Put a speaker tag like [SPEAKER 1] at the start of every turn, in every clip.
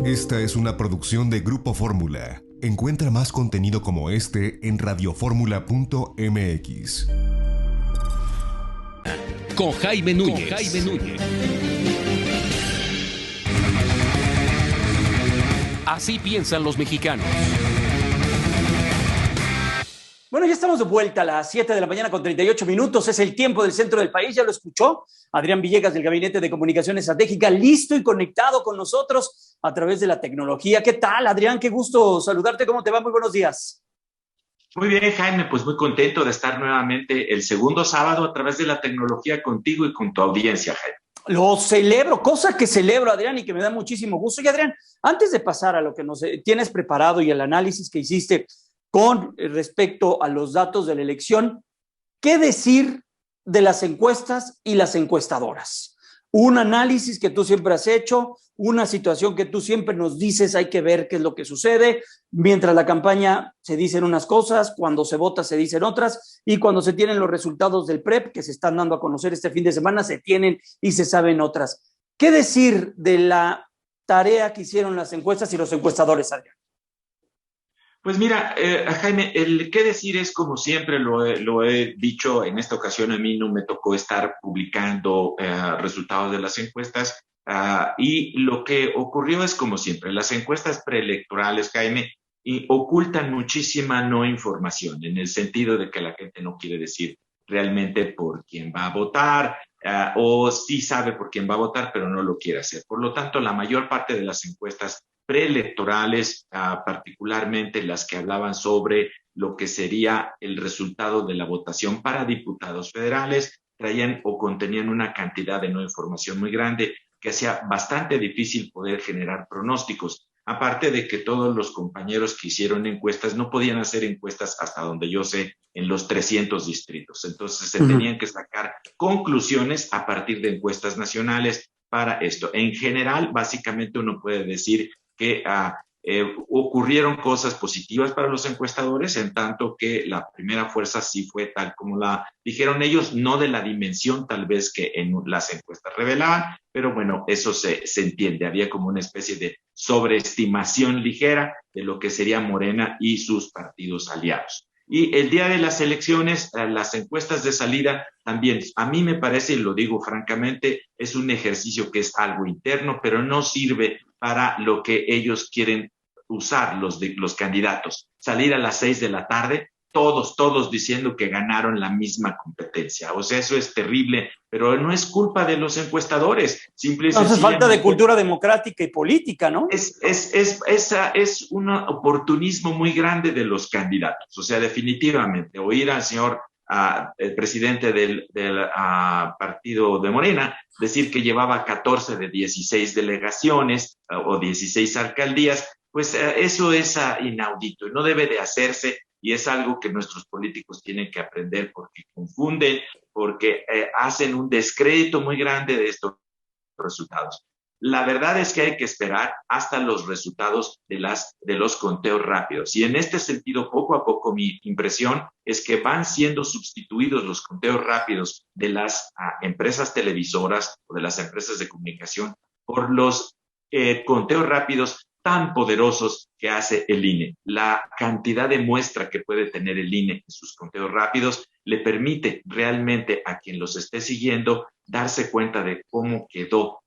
[SPEAKER 1] Esta es una producción de Grupo Fórmula. Encuentra más contenido como este en radioformula.mx.
[SPEAKER 2] Con Jaime Núñez. Así piensan los mexicanos.
[SPEAKER 3] Bueno, ya estamos de vuelta a las 7 de la mañana con 38 minutos. Es el tiempo del centro del país. Ya lo escuchó Adrián Villegas del Gabinete de Comunicación Estratégica, listo y conectado con nosotros a través de la tecnología. ¿Qué tal, Adrián? Qué gusto saludarte. ¿Cómo te va? Muy buenos días.
[SPEAKER 4] Muy bien, Jaime, pues muy contento de estar nuevamente el segundo sábado a través de la tecnología contigo y con tu audiencia, Jaime.
[SPEAKER 3] Lo celebro, cosa que celebro, Adrián, y que me da muchísimo gusto. Y Adrián, antes de pasar a lo que nos tienes preparado y al análisis que hiciste con respecto a los datos de la elección, ¿qué decir de las encuestas y las encuestadoras? Un análisis que tú siempre has hecho, una situación que tú siempre nos dices, hay que ver qué es lo que sucede. Mientras la campaña se dicen unas cosas, cuando se vota se dicen otras, y cuando se tienen los resultados del PREP, que se están dando a conocer este fin de semana, se tienen y se saben otras. ¿Qué decir de la tarea que hicieron las encuestas y los encuestadores, Adrián?
[SPEAKER 4] Pues mira, Jaime, el qué decir es como siempre lo he dicho. En esta ocasión a mí no me tocó estar publicando resultados de las encuestas y lo que ocurrió es como siempre, las encuestas preelectorales, Jaime, y ocultan muchísima no información, en el sentido de que la gente no quiere decir realmente por quién va a votar o sí sabe por quién va a votar, pero no lo quiere hacer. Por lo tanto, la mayor parte de las encuestas preelectorales, particularmente las que hablaban sobre lo que sería el resultado de la votación para diputados federales, traían o contenían una cantidad de no información muy grande que hacía bastante difícil poder generar pronósticos. Aparte de que todos los compañeros que hicieron encuestas no podían hacer encuestas hasta donde yo sé en los 300 distritos. Entonces se tenían que sacar conclusiones a partir de encuestas nacionales para esto. En general, básicamente uno puede decir que ocurrieron cosas positivas para los encuestadores, en tanto que la primera fuerza sí fue tal como la dijeron ellos, no de la dimensión tal vez que en las encuestas revelaban, pero bueno, eso se entiende. Había como una especie de sobreestimación ligera de lo que sería Morena y sus partidos aliados. Y el día de las elecciones, las encuestas de salida también, a mí me parece, y lo digo francamente, es un ejercicio que es algo interno, pero no sirve para lo que ellos quieren usar los candidatos. Salir a las 6 de la tarde, todos diciendo que ganaron la misma competencia. O sea, eso es terrible, pero no es culpa de los encuestadores. Simple y
[SPEAKER 3] Entonces falta de cultura democrática y política, ¿no?
[SPEAKER 4] Es un oportunismo muy grande de los candidatos. O sea, definitivamente, oír al señor el presidente del partido de Morena decir que llevaba 14 de 16 delegaciones o 16 alcaldías, pues eso es inaudito y no debe de hacerse, y es algo que nuestros políticos tienen que aprender porque confunden, porque hacen un descrédito muy grande de estos resultados. La verdad es que hay que esperar hasta los resultados de los conteos rápidos. Y en este sentido, poco a poco, mi impresión es que van siendo sustituidos los conteos rápidos de las empresas televisoras o de las empresas de comunicación por los conteos rápidos tan poderosos que hace el INE. La cantidad de muestra que puede tener el INE en sus conteos rápidos le permite realmente a quien los esté siguiendo darse cuenta de cómo quedó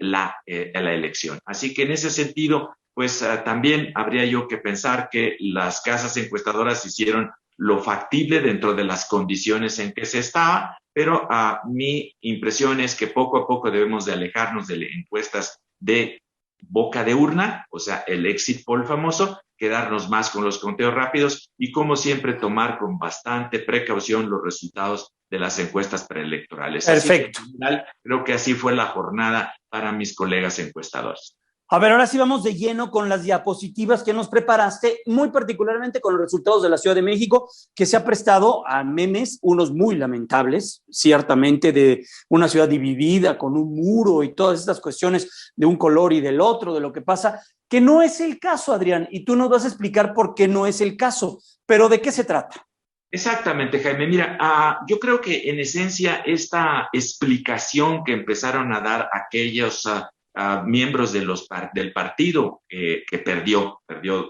[SPEAKER 4] la elección. Así que en ese sentido, pues también habría yo que pensar que las casas encuestadoras hicieron lo factible dentro de las condiciones en que se estaba, pero mi impresión es que poco a poco debemos de alejarnos de encuestas de boca de urna, o sea, el exit poll famoso, quedarnos más con los conteos rápidos y, como siempre, tomar con bastante precaución los resultados de las encuestas preelectorales.
[SPEAKER 3] Perfecto.
[SPEAKER 4] Así que, en general, creo que así fue la jornada para mis colegas encuestadores.
[SPEAKER 3] A ver, ahora sí vamos de lleno con las diapositivas que nos preparaste, muy particularmente con los resultados de la Ciudad de México, que se ha prestado a memes, unos muy lamentables, ciertamente, de una ciudad dividida con un muro y todas estas cuestiones de un color y del otro, de lo que pasa, que no es el caso, Adrián, y tú nos vas a explicar por qué no es el caso, pero ¿de qué se trata?
[SPEAKER 4] Exactamente, Jaime. Mira, yo creo que en esencia esta explicación que empezaron a dar aquellos miembros del partido que perdió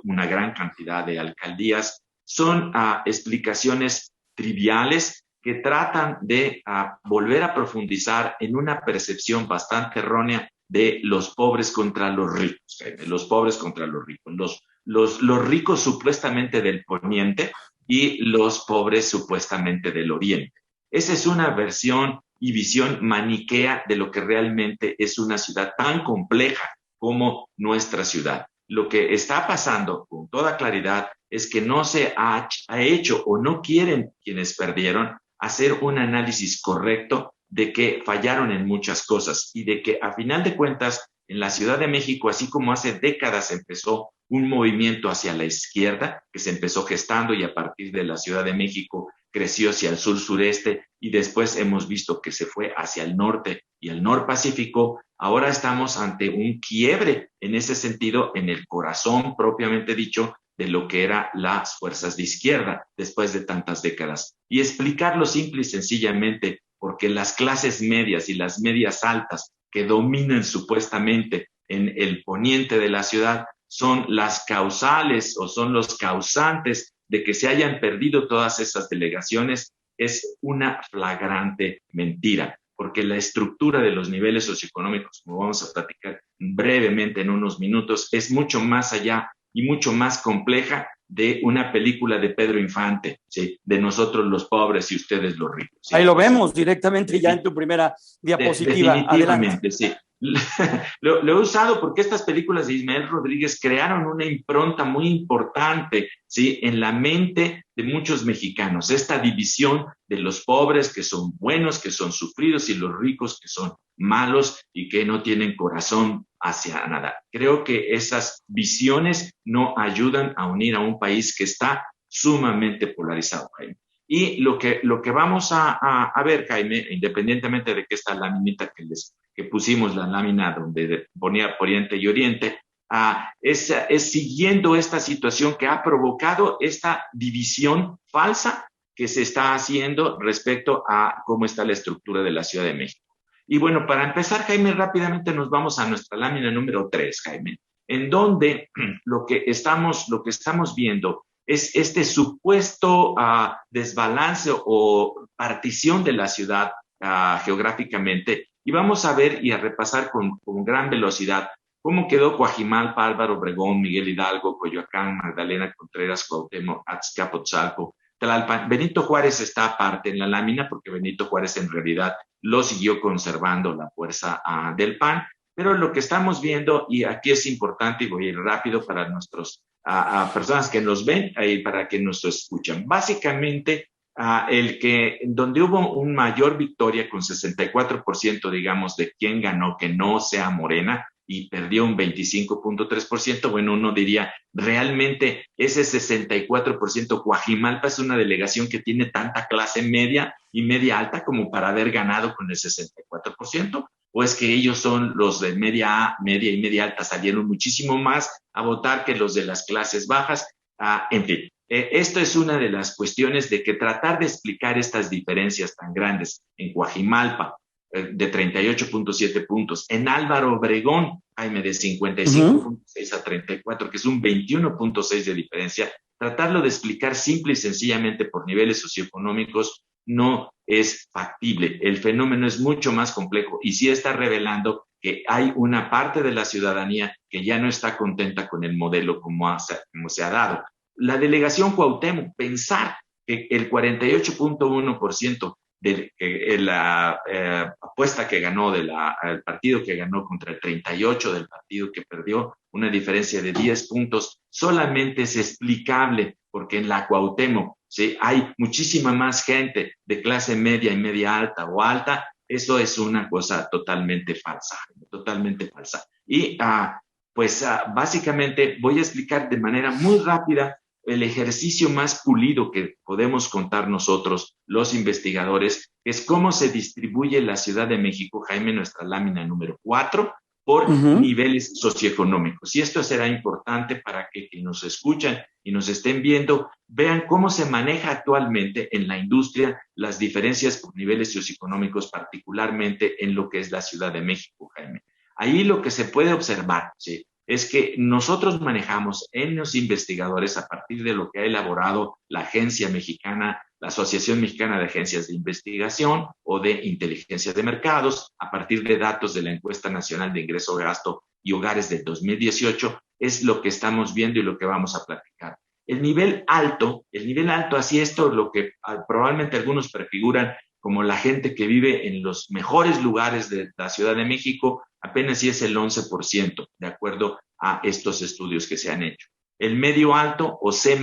[SPEAKER 4] una gran cantidad de alcaldías. Son explicaciones triviales que tratan de volver a profundizar en una percepción bastante errónea de los pobres contra los ricos, los pobres contra los ricos, los ricos supuestamente del poniente y los pobres supuestamente del oriente. Esa es una versión y visión maniquea de lo que realmente es una ciudad tan compleja como nuestra ciudad. Lo que está pasando con toda claridad es que no se ha hecho o no quieren quienes perdieron hacer un análisis correcto de que fallaron en muchas cosas y de que a final de cuentas en la Ciudad de México, así como hace décadas empezó un movimiento hacia la izquierda que se empezó gestando y a partir de la Ciudad de México creció hacia el sur-sureste y después hemos visto que se fue hacia el norte y el norpacífico. Ahora estamos ante un quiebre en ese sentido, en el corazón propiamente dicho de lo que eran las fuerzas de izquierda después de tantas décadas. Y explicarlo simple y sencillamente porque las clases medias y las medias altas que dominan supuestamente en el poniente de la ciudad son las causales o son los causantes de que se hayan perdido todas esas delegaciones, es una flagrante mentira, porque la estructura de los niveles socioeconómicos, como vamos a platicar brevemente en unos minutos, es mucho más allá y mucho más compleja de una película de Pedro Infante, ¿sí? De nosotros los pobres y ustedes los ricos. ¿Sí?
[SPEAKER 3] Ahí lo vemos directamente ya en tu primera diapositiva.
[SPEAKER 4] Definitivamente,
[SPEAKER 3] Adelante.
[SPEAKER 4] sí. Lo he usado porque estas películas de Ismael Rodríguez crearon una impronta muy importante, ¿sí? En la mente de muchos mexicanos, esta división de los pobres que son buenos, que son sufridos, y los ricos que son malos y que no tienen corazón hacia nada. Creo que esas visiones no ayudan a unir a un país que está sumamente polarizado, Jaime. Y lo que vamos a ver, Jaime, independientemente de que esta laminita que pusimos, la lámina donde ponía Oriente y Oriente, es siguiendo esta situación que ha provocado esta división falsa que se está haciendo respecto a cómo está la estructura de la Ciudad de México. Y bueno, para empezar, Jaime, rápidamente nos vamos a nuestra lámina número 3, Jaime, en donde lo que estamos viendo es este supuesto desbalance o partición de la ciudad geográficamente. Y vamos a ver y a repasar con gran velocidad cómo quedó Coajimalpa, Álvaro Obregón, Miguel Hidalgo, Coyoacán, Magdalena Contreras, Cuauhtémoc, Azcapotzalco, Tlalpan. Benito Juárez está aparte en la lámina porque Benito Juárez en realidad lo siguió conservando la fuerza del PAN. Pero lo que estamos viendo, y aquí es importante y voy a ir rápido para nuestros personas que nos ven y para que nos escuchan. Básicamente, donde hubo una mayor victoria con 64%, digamos, de quién ganó, que no sea Morena, y perdió un 25.3%, bueno, uno diría, realmente ese 64%, Coajimalpa es una delegación que tiene tanta clase media y media alta como para haber ganado con el 64%, o es que ellos son los de media y media alta, salieron muchísimo más a votar que los de las clases bajas. En fin, esto es una de las cuestiones de que tratar de explicar estas diferencias tan grandes en Coajimalpa, de 38.7 puntos, en Álvaro Obregón, Jaime, de 55.6 a 34, que es un 21.6 de diferencia, tratarlo de explicar simple y sencillamente por niveles socioeconómicos no es factible. El fenómeno es mucho más complejo y sí está revelando que hay una parte de la ciudadanía que ya no está contenta con el modelo como se ha dado. La delegación Cuauhtémoc, pensar que el 48.1% de la apuesta que ganó el partido que ganó contra el 38% del partido que perdió, una diferencia de 10 puntos, solamente es explicable porque en la Cuauhtémoc, ¿sí?, hay muchísima más gente de clase media y media alta o alta. Eso es una cosa totalmente falsa, totalmente falsa. Y básicamente voy a explicar de manera muy rápida el ejercicio más pulido que podemos contar nosotros, los investigadores, es cómo se distribuye la Ciudad de México, Jaime, nuestra lámina número 4, por niveles socioeconómicos. Y esto será importante para que nos escuchan y nos estén viendo, vean cómo se maneja actualmente en la industria las diferencias por niveles socioeconómicos, particularmente en lo que es la Ciudad de México, Jaime. Ahí lo que se puede observar, ¿sí?, es que nosotros manejamos en los investigadores, a partir de lo que ha elaborado la agencia mexicana, la Asociación Mexicana de Agencias de Investigación o de Inteligencia de Mercados, a partir de datos de la Encuesta Nacional de Ingreso, Gasto y Hogares del 2018, es lo que estamos viendo y lo que vamos a platicar. El nivel alto, así esto, lo que probablemente algunos prefiguran como la gente que vive en los mejores lugares de la Ciudad de México, apenas sí es el 11%, de acuerdo a estos estudios que se han hecho. El medio alto o C+,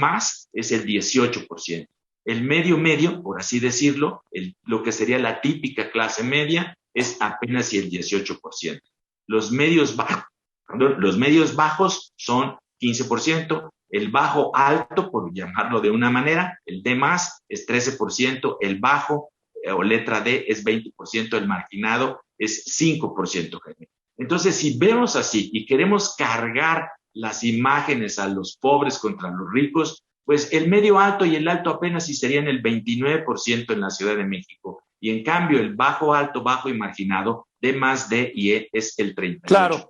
[SPEAKER 4] es el 18%. El medio, por así decirlo, lo que sería la típica clase media, es apenas sí el 18%. Los medios bajos son 15%, el bajo alto, por llamarlo de una manera, el D+, es 13%, el bajo o letra D es 20%, el marginado es 5%. Entonces, si vemos así y queremos cargar las imágenes a los pobres contra los ricos, pues el medio alto y el alto apenas si serían el 29% en la Ciudad de México. Y en cambio, el bajo, alto, bajo y marginado, D+, D y E, es el 38%.
[SPEAKER 3] Claro.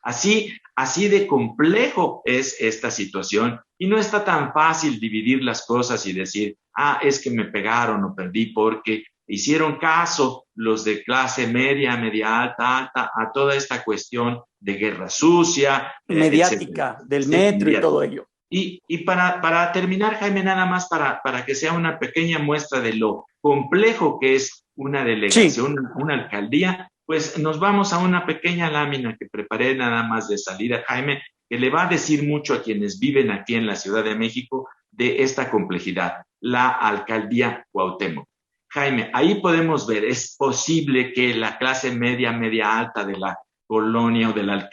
[SPEAKER 4] Así de complejo es esta situación y no está tan fácil dividir las cosas y decir, es que me pegaron o perdí porque hicieron caso los de clase media, media alta, a toda esta cuestión de guerra sucia.
[SPEAKER 3] Mediática, del metro y todo ello.
[SPEAKER 4] Y para terminar, Jaime, nada más para que sea una pequeña muestra de lo complejo que es una delegación, una alcaldía, pues nos vamos a una pequeña lámina que preparé nada más de salida, Jaime, que le va a decir mucho a quienes viven aquí en la Ciudad de México de esta complejidad, la alcaldía Cuauhtémoc. Jaime, ahí podemos ver, es posible que la clase media, media alta de la colonia o de la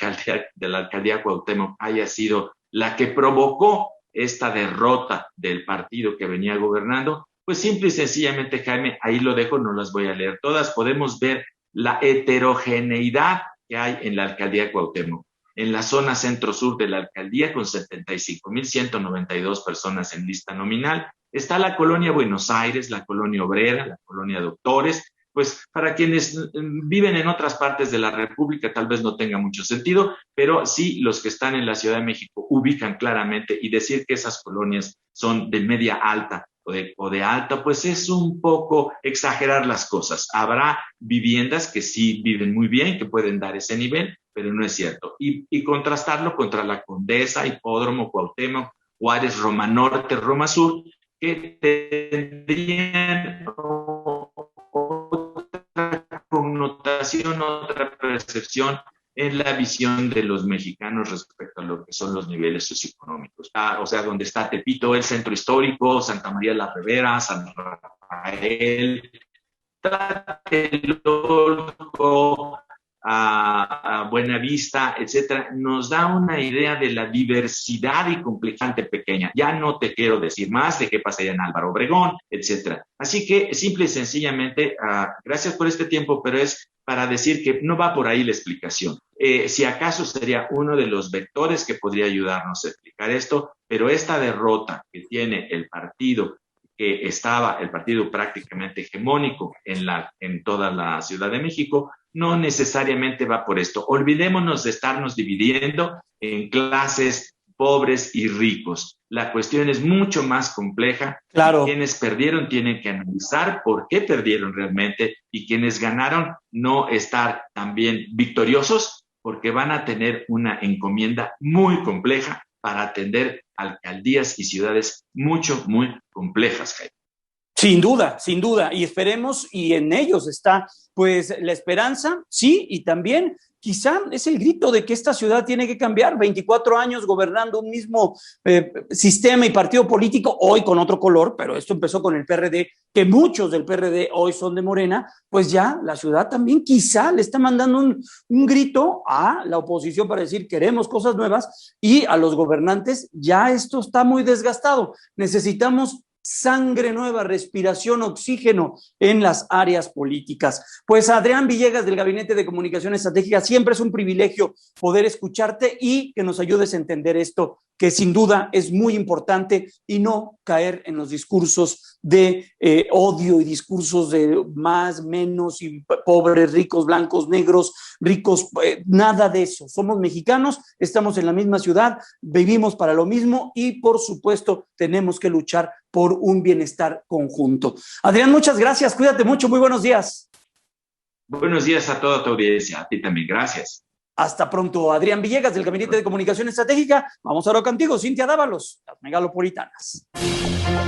[SPEAKER 4] alcaldía Cuauhtémoc haya sido la que provocó esta derrota del partido que venía gobernando. Pues simple y sencillamente, Jaime, ahí lo dejo, no las voy a leer todas, podemos ver la heterogeneidad que hay en la alcaldía Cuauhtémoc. En la zona centro-sur de la alcaldía, con 75,192 personas en lista nominal, está la colonia Buenos Aires, la colonia Obrera, la colonia Doctores. Pues para quienes viven en otras partes de la República tal vez no tenga mucho sentido, pero sí los que están en la Ciudad de México ubican claramente, y decir que esas colonias son de media alta o de alta, pues es un poco exagerar las cosas. Habrá viviendas que sí viven muy bien, que pueden dar ese nivel, pero no es cierto. Y contrastarlo contra la Condesa, Hipódromo, Cuauhtémoc, Juárez, Roma Norte, Roma Sur, que tendrían otra connotación, otra percepción en la visión de los mexicanos respecto a lo que son los niveles socioeconómicos. O sea, donde está Tepito, el centro histórico, Santa María la Ribera, San Rafael, Tlatelolco, a Buenavista, etcétera, nos da una idea de la diversidad y complejante pequeña. Ya no te quiero decir más de qué pasaría en Álvaro Obregón, etcétera. Así que simple y sencillamente, gracias por este tiempo, pero es para decir que no va por ahí la explicación. Si acaso sería uno de los vectores que podría ayudarnos a explicar esto, pero esta derrota que tiene el partido, que estaba el partido prácticamente hegemónico en toda la Ciudad de México, no necesariamente va por esto. Olvidémonos de estarnos dividiendo en clases pobres y ricos. La cuestión es mucho más compleja.
[SPEAKER 3] Claro.
[SPEAKER 4] Quienes perdieron tienen que analizar por qué perdieron realmente, y quienes ganaron no estar también victoriosos, porque van a tener una encomienda muy compleja para atender alcaldías y ciudades muy complejas, Jaime.
[SPEAKER 3] Sin duda, sin duda, y esperemos, y en ellos está pues la esperanza, sí, y también quizá es el grito de que esta ciudad tiene que cambiar. 24 años gobernando un mismo sistema y partido político, hoy con otro color, pero esto empezó con el PRD, que muchos del PRD hoy son de Morena, pues ya la ciudad también quizá le está mandando un grito a la oposición para decir queremos cosas nuevas, y a los gobernantes ya esto está muy desgastado, necesitamos sangre nueva, respiración, oxígeno en las áreas políticas. Pues Adrián Villegas, del Gabinete de Comunicación Estratégica, siempre es un privilegio poder escucharte y que nos ayudes a entender esto, que sin duda es muy importante, y no caer en los discursos de odio y discursos de más, menos, y pobres, ricos, blancos, negros, ricos, nada de eso. Somos mexicanos, estamos en la misma ciudad, vivimos para lo mismo y por supuesto tenemos que luchar por un bienestar conjunto. Adrián, muchas gracias, cuídate mucho, muy buenos días.
[SPEAKER 4] Buenos días a toda tu audiencia, a ti también, gracias.
[SPEAKER 3] Hasta pronto, Adrián Villegas, del Gabinete de Comunicación Estratégica. Vamos ahora contigo, Cintia Dávalos, las megalopolitanas.